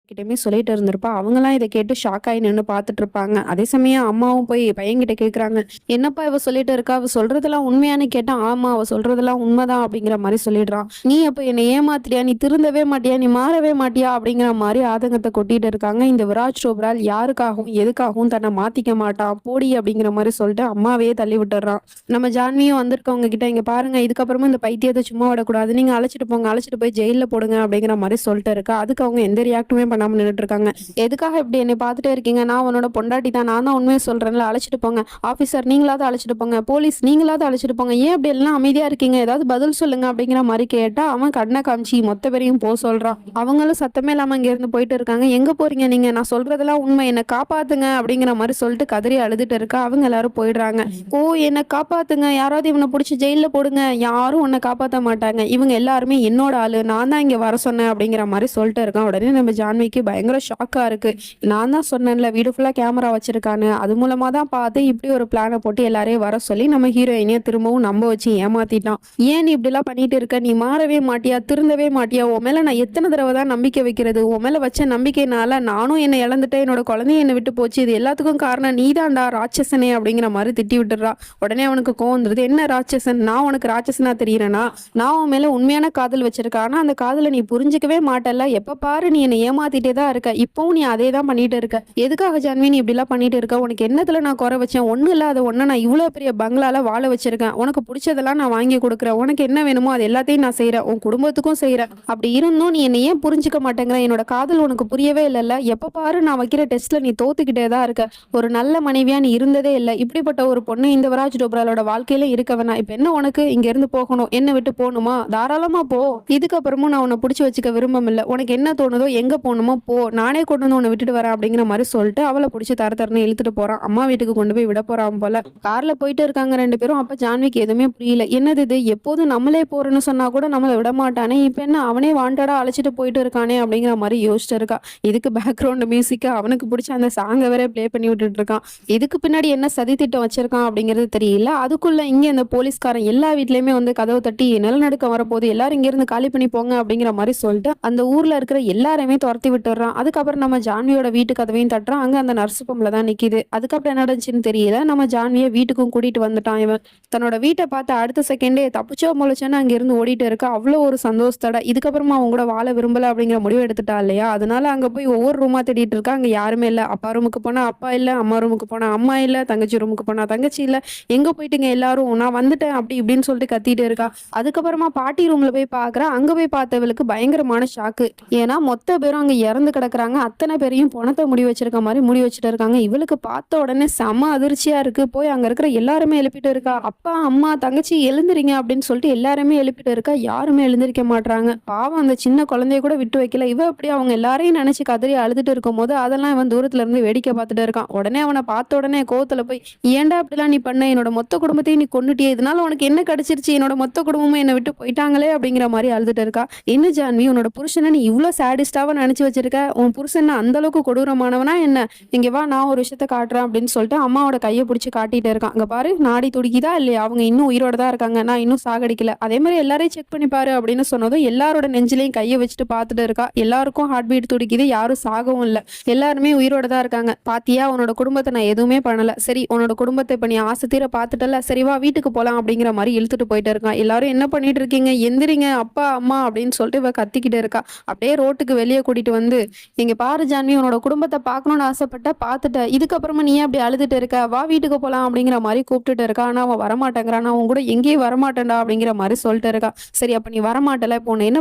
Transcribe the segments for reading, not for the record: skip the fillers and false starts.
கிட்டயுமே சொல்லிட்டு இருந்திருப்பா. அவங்கலாம் இத கேட்டு ஷாக் ஆயி நின்னு பார்த்துட்டு இருப்பாங்க. அதே சமயம் அம்மாவும் போய் பையன்கிட்ட கேட்குறாங்க, "என்னப்பா இவ சொல்லிட்டு இருக்கா? அவ சொல்றதெல்லாம் உண்மையான்னு?" கேட்டா, "ஆமா, அவ சொல்றதெல்லாம் உண்மைதான்." அப்படிங்கிற மாரி சொல்லிடுறான். "நீ அப்ப என்ன ஏமாத்துறியா? நீ திருந்தவே மாட்டியா? நீ மாறவே மாட்டியா?" அப்படிங்கிற மாரி ஆதங்கத்த கொட்டிட்டு இருக்காங்க. இந்த விராஜ் சோப்ரால் யாருக்காகவும், எதுக்காகவும் தன்னை மாத்திக்க மாட்டான். போடி அப்படிங்கிற மாரி சொல்லிட்டு அம்மாவையே தள்ளி விட்டுர்றான். நம்ம ஜான்வியும் வந்திருக்கவங்க கிட்ட, "இங்க பாருங்க, இதுக்கப்புறமா இந்த பைத்தியத்த சும்மா விடக்கூடாது. நீங்க அழைச்சிட்டு போங்க. அழைச்சிட்டு போய் ஜெயில்ல போடுங்க." அப்படிங்கிற மாரி சொல்லிட்டு இருக்கா. அதுக்கு அவங்க எந்த ரியாக்ட்டுமே பண்ணாம நின்னுட்டு இருக்காங்க. "எதுக்காக இப்படி என்னை பார்த்துட்டே இருக்கீங்க? நான் உன்னோட பொண்டாட்டி தான். நான் தான் உண்மைய சொல்றேன்ல. அழைச்சிட்டு போங்க. ஆஃபீசர் நீங்களாவது அழைச்சிட்டு போங்க. போலீஸ் நீங்களாவது அழைச்சிட்டு போங்க. ஏன் இப்படி எல்லாம் அமைதியா இருக்கீங்க? ஏதாவது பதில் சொல்லுங்க." அப்படிங்கிற மாரி கேட்டா, அவன் கண்ண காமிச்சு மொத்த பேரையும் சொல்றான். அவங்களும் சத்தமே இல்லாம இங்க இருந்து போயிட்டு இருக்காங்க. "எங்க போறீங்க நீங்க? நான் சொல்றதெல்லாம் உண்மை. என்ன காப்பாத்துங்க." அப்படிங்கிற மாரி சொல்லிட்டு கதறி அழுதுட்டு இருக்கா. அவங்க எல்லாரும் போயிடுறாங்க. "ஓ, என்ன காப்பாத்துங்க. யாராவது இவனை புடிச்சு ஜெயில்ல போடுங்க." "யாரும் உன்னை காப்பாத்த மாட்டாங்க. இவங்க எல்லாருமே என்னோட ஆளு. நான் தான் இங்க வர சொன்னேன்." அப்படிங்கிற மாரி சொல்லிட்டு இருக்கான். உடனே நம்ம ஜான்விக்கு பயங்கர ஷாக்கா இருக்கு. "நான் தான் சொன்னேன்ல, வீடு ஃபுல்லா கேமரா வச்சிருக்கான்னு. அது மூலமா தான் பார்த்து இப்படி ஒரு பிளான போட்டு எல்லாரையும் வர சொல்லி நம்ம ஹீரோயினிய திரும்பவும் நம்ப வச்சு ஏமாத்திட்டான். ஏன் நீ இப்படிலாம் பண்ணிட்டு இருக்க? நீ மாறவே மாட்டியா? திருந்தவே மாட்டியா? உன் மேல நான் எத்தனை தடவை தான் நம்பிக்கை வைக்கிறது? உன் மேல வச்ச நம்பிக்கையினால நானும் என்னை இழந்துட்டேன். என்னோட குழந்தையும் என்னை விட்டு போச்சு. இது எல்லாத்துக்கும் காரணம் நீதான்டா ராட்சசனே." அப்படிங்கிற மாதிரி திட்டி விட்டுறா. உடனே அவனுக்கு கோவம் வந்துருது. "என்ன ராட்சசன்? நான் உனக்கு ராட்சசனா தெரியறேனா? நான் உன் மேல உண்மையான காதல் வச்சிருக்கேன். ஆனா அந்த காதலை நீ புரிஞ்சுக்கவே மாட்டல்ல. எப்ப பாரு நீ என்னை ஏமாத்திட்டே தான் இருக்க. இப்பவும் நீ அதே தான் பண்ணிட்டு இருக்க. எதுக்காக ஜான்வி நீ இப்படிலாம் பண்ணிட்டு இருக்க? உனக்கு என்னத்துல நான் குறை வச்சேன்? ஒண்ணும் இல்லாத ஒன்ன நான் இவ்வளவு பெரிய பங்களால வாழ வச்சிருக்கேன். உனக்கு பிடிச்சதெல்லாம் நான் வாங்கி கொடுக்குறேன். உனக்கு என்ன வேணுமோ அது எல்லாத்தையும் நான் செய்யறேன். உன் குடும்பத்துக்கும் செய்யறேன். அப்படி இருந்தும் நீ என்னை ஏன் புரிஞ்சுக்க மாட்டேங்கிற? என்னோட காதல் உனக்கு புரியவே இல்லைல்ல. எப்ப பாரு நான் வைக்கிற டெஸ்ட்ல நீ தோத்துக்கிட்டே தான் இருக்க. ஒரு நல்ல மனைவியா நீ இருந்ததே இல்லை. இப்படிப்பட்ட ஒரு பொண்ணு இந்த விராஜ் டோப்ராலோட வாழ்க்கையில இருக்க வேணாம். இப்ப என்ன உனக்கு? இங்க இருந்து போகணும். என்ன விட்டு போகணுமா? தாராளமா போ. இதுக்கப்புறமும் நான் உன்னை பிடிச்சி வச்சுக்க விரும்பம் இல்லை. உனக்கு என்ன தோணுதோ, எங்க போகணுமோ போ. நானே கொண்டு வந்து உன்னை விட்டுட்டு வரேன்." அப்படிங்கிற மாதிரி சொல்லிட்டு அவளை பிடிச்சி தர தரன்னு இழுத்துட்டு போறான். அம்மா வீட்டுக்கு கொண்டு போய் விட போறான் போல. கார்ல போயிட்டு இருக்காங்க ரெண்டு பேரும். அப்ப ஜான்விக்கு எதுவுமே புரியல. என்னது இது? எப்போதும் நம்மளே போறேன்னு சொன்னா கூட நம்மளை விட மாட்டானே, இப்ப என்ன அவனே வாண்டடா அழைச்சிட்டு போயிட்டு இருக்கானே அப்படிங்கிற மாதிரி யோசிச்சு இருக்கா. இதுக்கு பேக்ரவுண்ட் மியூசிக்கா அவனுக்கு பிடிச்ச அந்த சாங்கை வேற ப்ளே பண்ணி விட்டுட்டு இருக்கான். இதுக்கு பின்னாடி என்ன சதி திட்டம் வச்சிருக்கான் அப்படிங்கிறது தெரியல. அதுக்குள்ள இங்க இந்த போலீஸ்காரன் எல்லா வீட்லயுமே வந்து கதவை தட்டி, "நிலநடுக்கம் வரப்போகுது, எல்லாரும் இங்க இருந்து காலி பண்ணி போங்க." அப்படிங்கிற மாதிரி சொல்லிட்டு அந்த ஊர்ல இருக்கிற எல்லாரையுமே துரத்தி விட்டுறான். அதுக்கப்புறம் நம்ம ஜான்வியோட வீட்டு கதவையும் தட்டுறான். அங்க அந்த நர்ஸ் பொம்பளை தான் நிக்குது. அதுக்கப்புறம் என்ன நடந்துச்சுன்னு தெரியல. நம்ம ஜான்வியை வீட்டுக்கும் கூட்டிட்டு வந்துட்டான் இவன். தன்னோட வீட்டை பார்த்து அடுத்த செகண்டே தப்பிச்சோ முளைச்சோன்னு அங்க இருந்து ஓடிட்டு இருக்கா. அவ்வளோ ஒரு சந்தோஷத்தோட இதுக்கப்புறமா அவங்க கூட வாழ விரும்பல அப்படிங்கிற முடிவு எடுத்துட்டா இல்லையா. அதனால அங்க போய் ஒவ்வொரு ரூமா தேடிட்டு இருக்கா. அங்க யாருமே இல்ல. அப்பா ரூமுக்கு போனா அப்பா இல்ல, அம்மா ரூமுக்கு போனா அம்மா இல்ல, தங்கச்சி ரூமுக்கு போனா தங்கச்சி இல்ல. எங்க போயிட்டுங்க எல்லாரும்? நான் வந்துட்டேன் அப்படி இப்படின்னு சொல்லிட்டு கத்திட்டு இருக்கா. அதுக்கப்புறமா பாட்டி ரூம்ல போய் பாக்குறா. அங்க போய் பார்த்தவளுக்கு பயங்கரமான ஷாக்கு. ஏன்னா மொத்த பேரும் அங்க இறந்து கிடக்குறாங்க. அத்தனை பேரையும் பணத்தை முடி வச்சிருக்க மாதிரி முடி வச்சுட்டு இருக்காங்க. இவளுக்கு பார்த்த உடனே செம அதிர்ச்சியா இருக்கு. போய் அங்க இருக்கிற எல்லாருமே எழுப்பிட்டு இருக்கா. "அப்பா, அம்மா, தங்கச்சி எழுந்துறீங்க." அப்படின்னு சொல்லிட்டு எல்லாருமே எழுப்பிட்டு இருக்கா. யாருமே எழுந்திருக்க மாட்டாங்க. பாவம் அந்த சின்ன குழந்தைய கூட விட்டு வைக்கல. இவ அப்படி அவங்க எல்லாரையும் நினைச்சு கதறி அழுதுட்டு இருக்கும் போது அதெல்லாம் இவன் தூரத்துல இருந்து வேடிக்கை பார்த்துட்டு இருக்கான். உடனே அவனை பார்த்த உடனே கோவத்துல போய், "ஏன்டா அப்படிலாம் நீ பண்ண? என்னோட மொத்த குடும்பத்தையும் நீ கொன்னுட்டியே. இதனால உனக்கு என்ன கிடைச்சிருச்சு? என்னோட மொத்த குடும்பமும் என்னை விட்டு போயிட்டாங்களே." அப்படிங்கிற மாதிரி அழுதுட்டு இருக்கா. "என்ன ஜான்வி, உன்னோட புருஷனை நீ இவ்வளவு சாடிஸ்டாவா நினைச்சு வச்சிருக்க? உன் புருஷன் அந்த அளவுக்கு கொடூரமானவனா என்ன? இங்க வா, நான் ஒரு விஷயத்த காட்டுறேன்." அப்படின்னு சொல்லிட்டு அம்மாவோட கையை பிடிச்சி காட்டிட்டு இருக்கான். "அங்க பாரு, நாடி துடிக்குதா இல்லையா? அவங்க இன்னும் உயிரோட தான் இருக்காங்க. நான் இன்னும் சாகடிக்கல. அதே மாதிரி எல்லாரையும் செக் பண்ணி பாரு." அப்படின்னு சொன்னதும் எல்லாரோட நெஞ்சிலையும் கையை வச்சுட்டு பார்த்துட்டு இருக்கா. எல்லாருக்கும் ஹார்ட் பீட் துடிக்குது. யாரும் சாகவும் இல்லை. எல்லாருமே உயிரோட தான் இருக்காங்க. "பாத்தியா, உன்னோட குடும்பத்தை நான் எதுவுமே பண்ணல. சரி, உன்னோட குடும்பத்தை இப்ப நீ ஆசை தீர பார்த்துட்டல. சரி வா, வீட்டுக்கு போலாம்." அப்படிங்கிற மாதிரி இழுத்துட்டு போயிட்டு இருக்கான். எல்லாரும், "என்ன பண்ணிட்டு இருக்கீங்க? எந்திரிங்க, அப்பா, அம்மா." அப்படின்னு சொல்லிட்டு இவ கத்திக்கிட்டு இருக்கா. அப்படியே ரோட்டுக்கு வெளியே கூட்டிட்டு வந்து, "இங்க பாரு ஜான்வி, உன்னோட குடும்பத்தை பார்க்கணும்னு ஆசைப்பட்ட, பார்த்துட்ட. இதுக்கப்புறமா நீ அப்படி அழுதுட்டு இருக்க? வா, வீட்டுக்கு போலாம்." அப்படிங்கிற மாதிரி கூப்பிட்டுட்டு இருக்கா. ஆனா அவன் வரமாட்டேங்கிறான். "நான் உன் கூட எங்கேயும் வரமாட்டேன்டா." அப்படிங்கிற மாதிரி சொல்லிட்டு இருக்கா. "சரி, அப்ப நீ வரமாட்டல, இப்போ உன்னை என்ன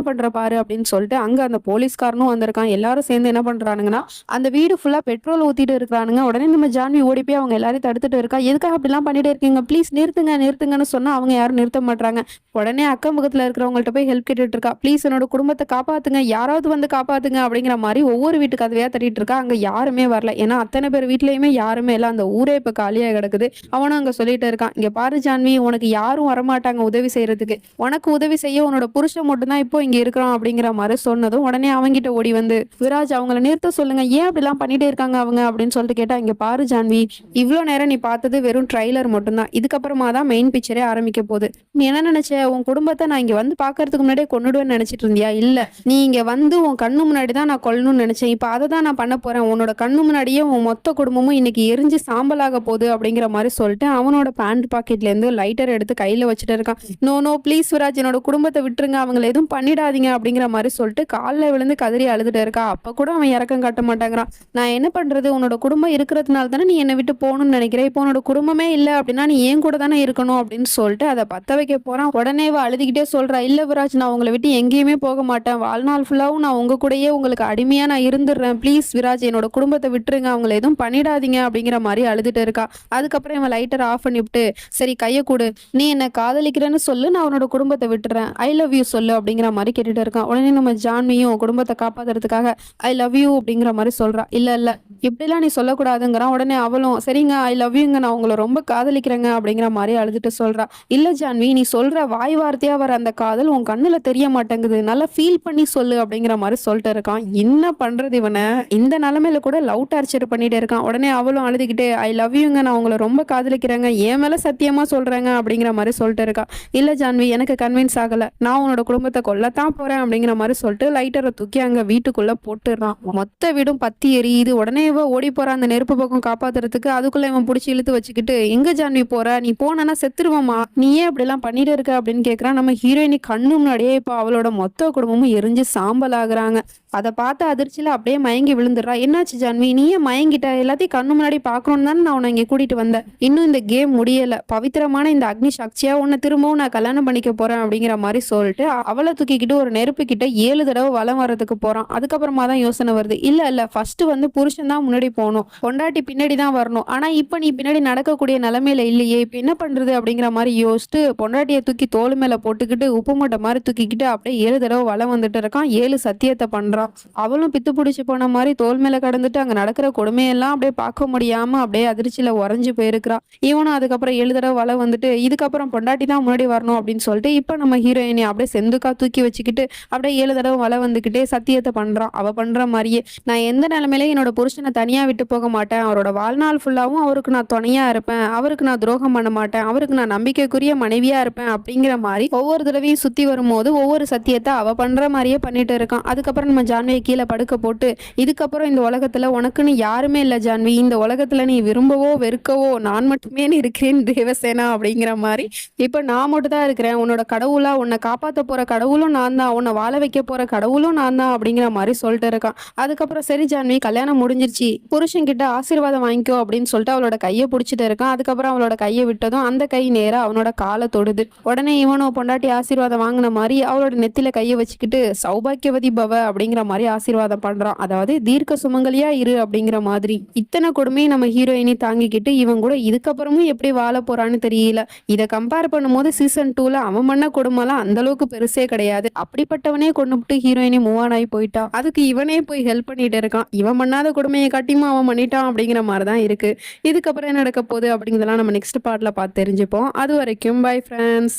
பண்ற பாரு." அப்படின்னு சொல்லிட்டு அங்க அந்த போலீஸ்காரனும் வந்திருக்கான். எல்லாரும் சேர்ந்து என்ன பண்றானுங்கன்னா, அந்த வீடு ஃபுல்லா பெட்ரோல் ஊத்திட்டு இருக்கானுங்க. உடனே நம்ம ஜான்வி ஓடி போய் அவங்க எல்லாரையும் தடுத்துட்டு இருக்கா. "எதுக்காக அப்படிலாம் பண்ணிட்டே இருக்கீங்க? ப்ளீஸ் நிறுத்துங்க, நிறுத்துங்கன்னு." சொன்னா அவங்க யாரும் நிறுத்த மாட்டாங்க. உடனே அக்கம் பக்கத்துல இருக்கிறவங்கள்ட்ட போய் ஹெல்ப் கேட்டுட்டு இருக்கா. "ப்ளீஸ் என்னோட குடும்பத்தை காப்பாத்துங்க, யாராவது வந்து காப்பாத்துங்க." அப்படிங்கிற மாதிரி ஒவ்வொரு வீட்டு கதவையா தட்டிட்டு இருக்கா. அங்க யாருமே வரல. ஏன்னா அத்தனை பேர் வீட்லயுமே யாருமே இல்ல. அந்த ஊரே இப்ப காலியா கிடக்குது. அவனும் அங்க சொல்லிட்டு இருக்கான். "இங்க பாரு ஜான்வி, உனக்கு யாரும் வரமாட்டாங்க உதவி செய்யறதுக்கு. உனக்கு உதவி செய்ய உன்னோட புருஷன் மட்டும் தான் இப்போ இங்க இருக்கிறான்." அப்படிங்கிற மாதிரி சொன்னதும் உடனே அவங்கிட்ட ஓடி வந்து, "விராஜ், அவங்கள நிறுத்த சொல்லுங்க. ஏன் அப்படிலாம் பண்ணிட்டே இருக்காங்க அவங்க?" அப்படின்னு சொல்லிட்டு கேட்டா, "இங்க பாரு ஜான்வி, இவ்வளோ நேரம் நீ பார்த்தது வெறும் ட்ரைலர் மட்டும்தான். இதுக்கப்புறமா தான் மெயின் பிக்சரே ஆரம்பிக்க போகுது. நீ என்ன நினைச்ச? உன் குடும்பத்தை நான் இங்க வந்து பாக்குறதுக்கு முன்னாடியே கொன்னுடுவேன்னு நினைச்சிட்டு இருந்தியா? இல்ல, நீ இங்க வந்து உன் கண்ணு முன்னாடி தான் நான் நான் கொல்லணும்னு நினைச்சேன். இப்ப அத தான் நான் பண்ண போறேன். உன்னோட கண்ணு முன்னாடியே உன் மொத்த குடும்பமும் இன்னைக்கு எரிஞ்சு சாம்பலாக போகுது அப்படிங்கிற மாரி சொல்லிட்டு, அவனோட பேண்ட் பாக்கெட்லேருந்து லைட்டர் எடுத்து கையில வச்சுட்டு இருக்கான். "நோ, நோ ப்ளீஸ் விராஜ் என்னோட குடும்பத்த விட்டுருங்க. அவங்கள எதுவும் பண்ணிடாதீங்க" அப்படிங்கிற மாரி சொல்லிட்டு கால்ல விழுந்து கதறி அழுதுட்டு இருக்கா. அப்ப கூட அவன் இரக்கம் காட்ட மாட்டேங்கிறான். "நான் என்ன பண்றது? உன்னோட குடும்பம் இருக்கிறதுனால தானே நீ என்ன விட்டு போகணும்னு நினைக்கிற. இப்போ உன்னோட குடும்பமே இல்ல அப்படின்னா நீ என் கூட தானே இருக்கணும்" அப்படின்னு சொல்லிட்டு அத பத்த வைக்க போறான். உடனே இவ அழுதுகிட்டே சொல்றா, "இல்ல விராஜ் நான் உங்கள விட்டு எங்கேயுமே போக மாட்டேன். வாழ்நாள் ஃபுல்லாவும் நான் உங்க கூடயே உங்களுக்கு அடிமையா நான் இருந்துடுறேன். ப்ளீஸ் விராஜ் என்னோட குடும்பத்த விட்டுருங்க. அவங்கள எதுவும் பண்ணிடாதீங்க" அப்படிங்கிற மாரி அழுதுட்டு இருக்கா. அதுக்கப்புறம் இவன் லைட்டர ஆஃப் பண்ணிவிட்டு, "சரி கைய குடு. நீ என்ன காதலிக்கிறேன்னு சொல்லு. நான் உன்னோட குடும்பத்த விட்டுறேன். ஐ லவ் யூ சொல்லு" அப்படிங்கிற மாரி கேட்டுட்டு இருக்கான். உடனே நம்ம ஜான்வியும் குடும்பத்த காப்பாத்துறதுக்காக ஐ லவ் யூ அப்படிங்கிற மாரி சொல்றா. "இல்ல, இல்ல இப்படிலாம் நீ சொல்லக்கூடாதுங்கிறான்." உடனே அவளும், "சரிங்க ஐ லவ் யூங்க. நான் உங்கள ரொம்ப காதலிக்கிறேங்க" அப்படிங்கிற மாரி அழுதுட்டு சொல்றா. "இல்ல ஜான்வி நீ சொல்ற வாய் வார்த்தையா வர அந்த காதல் உன் கண்ணுல தெரிய மாட்டேங்குது. நல்லா ஃபீல் பண்ணி சொல்லு" அப்படிங்கிற மாரி சொல்லிட்டு இருக்கான். என்ன பண்றது இவன? இந்த நிலைமையில கூட லவ் டார்ச்சர் பண்ணிட்டே இருக்கான். உடனே அவளும் அழுதுகிட்டே, "ஐ லவ் யூங்க. நான் உங்கள ரொம்ப காதலிக்கிறேங்க. என் மேல சத்தியமா சொல்றேங்க" அப்படிங்கிற மாரி சொல்லிட்டு இருக்கா. "இல்ல ஜான்வி எனக்கு கன்வின்ஸ் ஆகல. நான் உன்னோட குடும்பத்த கொல்லத்தான் போறேன்" அப்படிங்கிற மாரி சொல்லிட்டு லைட்டர தூக்கி அங்க வீட்டுக்குள்ள போட்டுறான். மொத்த வீடும் பத்தி எரியுது. உடனே இவ ஓடி போறா அந்த நெருப்பு பக்கம் காப்பாத்துறதுக்கு. அதுக்குள்ள இவன் புடிச்சு இழுத்து வச்சுக்கிட்டு, "எங்க ஜான்வி போற? நீ போனனா செத்துருவமா. நீ ஏன் இப்படிலாம் பண்ணிட்டு இருக்க?" அப்படின்னு கேக்குறான். நம்ம ஹீரோயினி கண்ணு முன்னாடியே இப்ப அவளோட மொத்த குடும்பமும் எரிஞ்சு சாம்பல் ஆகுறாங்க. அத பார்த்த அதிர்ச்சியில அப்படியே மயங்கி விழுந்துடுறா. "என்னாச்சு ஜான்வி? நீ ஏன் மயங்கிட்ட? எல்லாத்தையும் கண்ணு முன்னாடி பார்க்கணும்னு தானே நான் உன்னை இங்க கூட்டிட்டு வந்தேன். இன்னும் இந்த கேம் முடியல. பவித்திரமான இந்த அக்னி சாட்சியா உன்னை திரும்பவும் நான் கல்யாணம் பண்ணிக்க போறேன்" அப்படிங்கிற மாரி சொல்லிட்டு அவளை தூக்கிக்கிட்டு ஒரு நெருப்பு கிட்ட 7 தடவை வலம் வர்றதுக்கு போறான். அதுக்கப்புறமா தான் யோசனை வருது. இல்ல இல்ல ஃபர்ஸ்ட் வந்து புருஷன் தான் முன்னாடி போகணும். பொண்டாட்டி பின்னாடி தான் வரணும். ஆனா இப்ப நீ பின்னாடி நடக்கக்கூடிய நிலைமையில இல்லையே. இப்ப என்ன பண்றது அப்படிங்கிற மாரி யோசிச்சுட்டு பொண்டாட்டியை தூக்கி தோள் மேல போட்டுக்கிட்டு உப்பு மூட்டை மாதிரி தூக்கிக்கிட்டு அப்படியே 7 தடவை வலம் வந்துட்டு இருக்கான். 7 சத்தியத்தை பண்றான். அவளும் பித்து பிடிச்சு போன மாதிரி தோள் மேல கடந்துட்டு அங்க நடக்கிற கொடுமையெல்லாம் அப்படியே பார்க்க முடியாம அப்படியே அதிர்ச்சியில உறைஞ்சு போயிருக்கிறான். இவனும் அதுக்கப்புறம் 7 தடவை வலம் வந்துட்டு இதுக்கப்புறம் பொண்டாட்டி தான் முன்னாடி வரணும் அப்படின்னு சொல்லிட்டு இப்ப நம்ம ஹீரோயினி அப்படியே செந்துக்கா தூக்கி வச்சுக்கிட்டு அப்படியே 7 தடவை வலம் வந்துகிட்டே சத்தியத்தை பண்றான். அவ பண்ற மாதிரியே, "நான் எந்த நிலைமையில என்னோட புருஷனை தனியா விட்டு போக மாட்டேன். அவரோட வாழ்நாள் ஃபுல்லாவும் அவருக்கு நான் துணையா இருப்பேன். அவருக்கு நான் துரோகம் பண்ண மாட்டேன். அவருக்கு நான் நம்பிக்கைக்குரிய மனைவியா இருப்பேன்" அப்படிங்கிற மாதிரி ஒவ்வொரு தடவையும் சுத்தி வரும்போது ஒவ்வொரு சத்தியத்தை அவ பண்ற மாதிரியே பண்ணிட்டு இருக்கான். அதுக்கப்புறம் நம்ம ஜான்வியை கீழே படுக்க போட்டு, "இதுக்கப்புறம் இந்த உலகத்துல உனக்குன்னு யாருமே இல்ல ஜான்வி. இந்த உலகத்துல நீ விரும்பவோ வெறுக்கவோ நான் மட்டுமே இருக்கிறேன் தேவசேனா" அப்படிங்கிற மாதிரி, "இப்ப நான் மட்டும் தான் இருக்கிறேன். உன்னோட கடவுளா உன்னை காப்பாத்த போற கடவுளும் நான் தான். உன்னை வாழ வைக்க போற கடவுளும் நான் தான்" அப்படிங்கிற மாதிரி சொல்லிட்டு இருக்கான். அதுக்கப்புறம் "சரி ஜான்வி கல்யாணம் முடிஞ்சிருச்சு. புருஷன் கிட்ட ஆசீர்வாதம் வாங்கிக்கோ" அப்படின்னு சொல்லிட்டு அவளோட கையை பிடிச்சிட்டு இருக்கான். அதுக்கப்புறம் அவளோட கையை விட்டதும் அந்த கை நேரா அவனோட காலை தொடுது. உடனே இவனோ பொண்டாட்டி ஆசீர்வாதம் வாங்கின மாதிரி அவளோட நெத்தில கையை வச்சுக்கிட்டு "சௌபாக்கியவதி பவ" அப்படிங்கிற மாதிரி ஆசீர்வாதம் பண்றான். அதாவது தீர்க்க சுமங்கலியா இரு அப்படிங்கிற மாதிரி. இத்தனை கொடுமையும் நம்ம ஹீரோயினி தாங்கிக்கிட்டு இவன் கூட இதுக்கப்புறமும் எப்படி வாழ போறான்னு தெரியல. இதை கம்பேர் பண்ணும்போது சீசன் 2ல அவன் பண்ண கொடுமைலாம் அந்த அளவுக்கு பெருசே கிடையாது. அப்படிப்பட்டவனே கொண்டுபிட்டு ஹீரோயினி மூவ் ஆன் ஆகி போயிட்டா. அதுக்கு இவனே போய் ஹெல்ப் பண்ணிட்டு இருக்கான். இவன் பண்ணாத கொடுமையை காட்டியும் அவன் பண்ணிட்டான் அப்படிங்கிற மாதிரி தான் இருக்கு. இதுக்கப்புறம் என்ன நடக்க போகுது அப்படிங்கிறதெல்லாம் நம்ம நெக்ஸ்ட் பார்ட்ல பார்த்து தெரிஞ்சுப்போம். அது வரைக்கும் bye friends.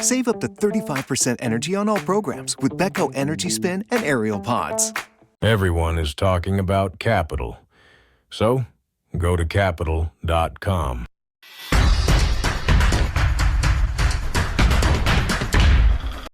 Save up to 35% energy on all programs with Beko Energy Spin and Aerial Pods. Everyone is talking about Capital. So, go to Capital.com.